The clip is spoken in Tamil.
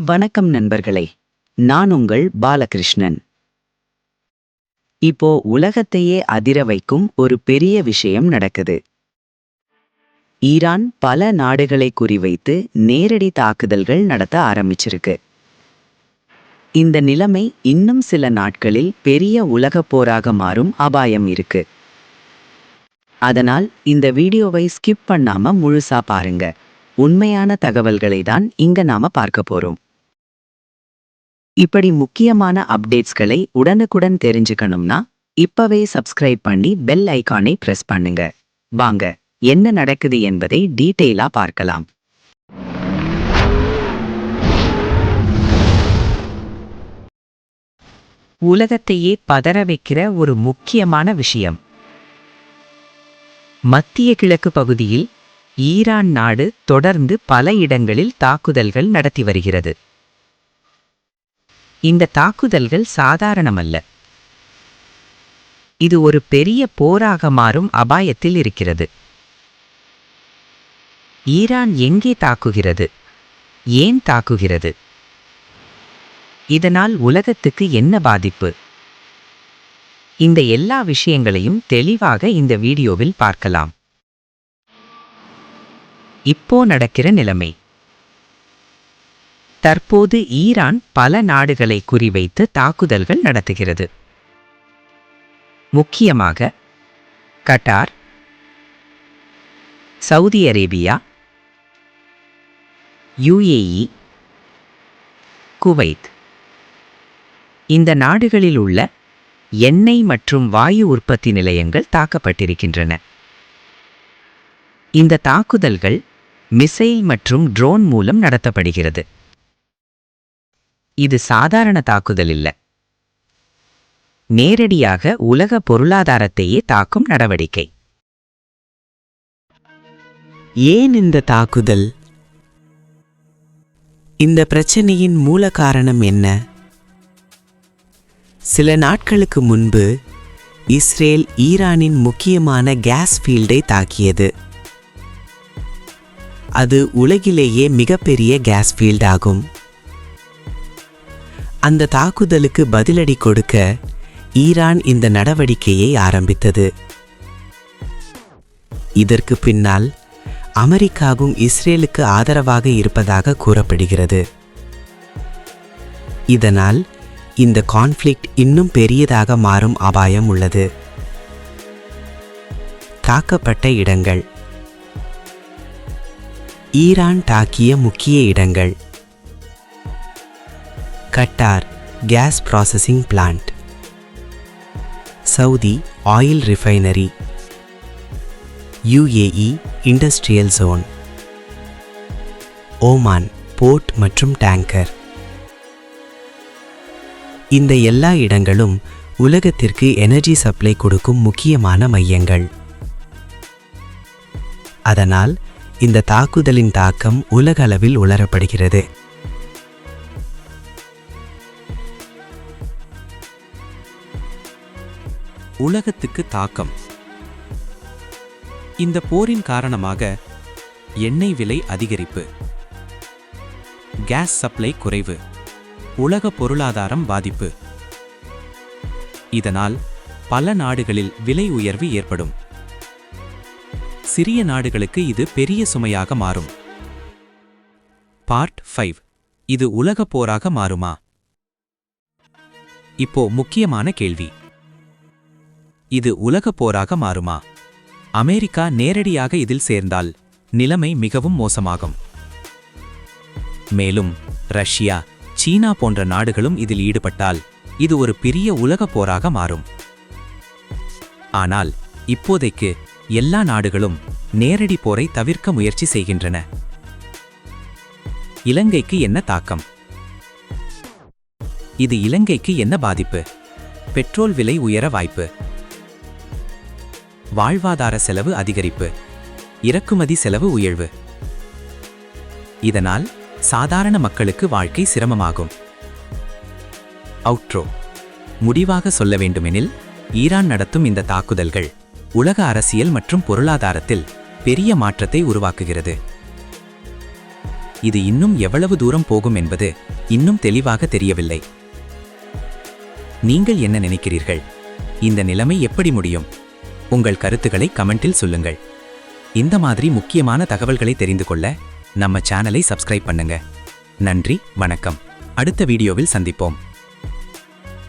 வணக்கம் நண்பர்களே, நான் உங்கள் பாலகிருஷ்ணன். இப்போ உலகத்தையே அதிர வைக்கும் ஒரு பெரிய விஷயம் நடக்குது. ஈரான் பல நாடுகளை குறிவைத்து நேரடி தாக்குதல்கள் நடத்த ஆரம்பிச்சிருக்கு. இந்த நிலைமை இன்னும் சில நாட்களில் பெரிய உலகப் போராக மாறும் அபாயம் இருக்கு. அதனால் இந்த வீடியோவை ஸ்கிப் பண்ணாம முழுசா பாருங்க. உண்மையான தகவல்களை தான் இங்க நாம பார்க்க போறோம். இப்படி முக்கியமான அப்டேட்ஸ்களை உடனுக்குடன் தெரிஞ்சுக்கணும்னா இப்பவே சப்ஸ்கிரைப் பண்ணி பெல் ஐகானை பிரஸ் பண்ணுங்க. வாங்க, என்ன நடக்குது என்பதை டீட்டெயிலா பார்க்கலாம். உலகத்தையே பதற வைக்கிற ஒரு முக்கியமான விஷயம். மத்திய கிழக்கு பகுதியில் ஈரான் நாடு தொடர்ந்து பல இடங்களில் தாக்குதல்கள் நடத்தி வருகிறது. இந்த தாக்குதல்கள் சாதாரணமல்ல. இது ஒரு பெரிய போராக மாறும் அபாயத்தில் இருக்கிறது. ஈரான் எங்கே தாக்குகிறது? ஏன் தாக்குகிறது? இதனால் உலகத்துக்கு என்ன பாதிப்பு? இந்த எல்லா விஷயங்களையும் தெளிவாக இந்த வீடியோவில் பார்க்கலாம். இப்போ நடக்கிற நிலைமை. தற்போது ஈரான் பல நாடுகளை குறிவைத்து தாக்குதல்கள் நடத்துகிறது. முக்கியமாக Qatar, Saudi Arabia, UAE, Kuwait. இந்த நாடுகளில் உள்ள எண்ணெய் மற்றும் வாயு உற்பத்தி நிலையங்கள் தாக்கப்பட்டிருக்கின்றன. இந்த தாக்குதல்கள் மிசைல் மற்றும் ட்ரோன் மூலம் நடத்தப்படுகிறது. இது சாதாரண தாக்குதல் இல்ல. நேரடியாக உலக பொருளாதாரத்தையே தாக்கும் நடவடிக்கை. ஏன் இந்த தாக்குதல்? இந்த பிரச்சனையின் மூல காரணம் என்ன? சில நாட்களுக்கு முன்பு இஸ்ரேல் ஈரானின் முக்கியமான கேஸ் ஃபீல்டை தாக்கியது. அது உலகிலேயே மிகப்பெரிய கேஸ் ஃபீல்ட் ஆகும். அந்த தாக்குதலுக்கு பதிலடி கொடுக்க ஈரான் இந்த நடவடிக்கையை ஆரம்பித்தது. இதற்கு பின்னால் அமெரிக்காவும் இஸ்ரேலுக்கு ஆதரவாக இருப்பதாக கூறப்படுகிறது. இதனால் இந்த கான்ஃப்ளிக்ட் இன்னும் பெரியதாக மாறும் அபாயம் உள்ளது. தாக்கப்பட்ட இடங்கள். ஈரான் தாக்கிய முக்கிய இடங்கள்: Qatar gas processing plant, Saudi oil refinery, UAE industrial zone, Oman port மற்றும் டேங்கர். இந்த எல்லா இடங்களும் உலகத்திற்கு எனர்ஜி சப்ளை கொடுக்கும் முக்கியமான மையங்கள். அதனால் இந்த தாக்குதலின் தாக்கம் உலக அளவில் உணரப்படுகிறது. உலகத்துக்கு தாக்கம். இந்த போரின் காரணமாக எண்ணெய் விலை அதிகரிப்பு, கேஸ் சப்ளை குறைவு, உலக பொருளாதாரம் பாதிப்பு. இதனால் பல நாடுகளில் விலை உயர்வு ஏற்படும். சிறிய நாடுகளுக்கு இது பெரிய சுமையாக மாறும். பார்ட் 5. இது உலக போராக மாறுமா? இப்போ முக்கியமான கேள்வி. இது உலக போராக மாறுமா? அமெரிக்கா நேரடியாக இதில் சேர்ந்தால் நிலைமை மிகவும் மோசமாகும். மேலும் ரஷ்யா, சீனா போன்ற நாடுகளும் இதில் ஈடுபட்டால் இது ஒரு பெரிய உலக போராக மாறும். ஆனால் இப்போதைக்கு எல்லா நாடுகளும் நேரடி போரை தவிர்க்க முயற்சி செய்கின்றன. இலங்கைக்கு என்ன தாக்கம்? இது இலங்கைக்கு என்ன பாதிப்பு? பெட்ரோல் விலை உயர வாய்ப்பு, வாழ்வாதார செலவு அதிகரிப்பு, இறக்குமதி செலவு உயர்வு. இதனால் சாதாரண மக்களுக்கு வாழ்க்கை சிரமமாகும். அவுட்ரோ. முடிவாக சொல்ல வேண்டுமெனில், ஈரான் நடத்தும் இந்த தாக்குதல்கள் உலக அரசியல் மற்றும் பொருளாதாரத்தில் பெரிய மாற்றத்தை உருவாக்குகிறது. இது இன்னும் எவ்வளவு தூரம் போகும் என்பது இன்னும் தெளிவாக தெரியவில்லை. நீங்கள் என்ன நினைக்கிறீர்கள்? இந்த நிலைமை எப்படி முடியும்? உங்கள் கருத்துக்களை கமெண்டில் சொல்லுங்கள். இந்த மாதிரி முக்கியமான தகவல்களை தெரிந்து கொள்ள நம்ம சேனலை சப்ஸ்கிரைப் பண்ணுங்க. நன்றி, வணக்கம். அடுத்த வீடியோவில் சந்திப்போம்.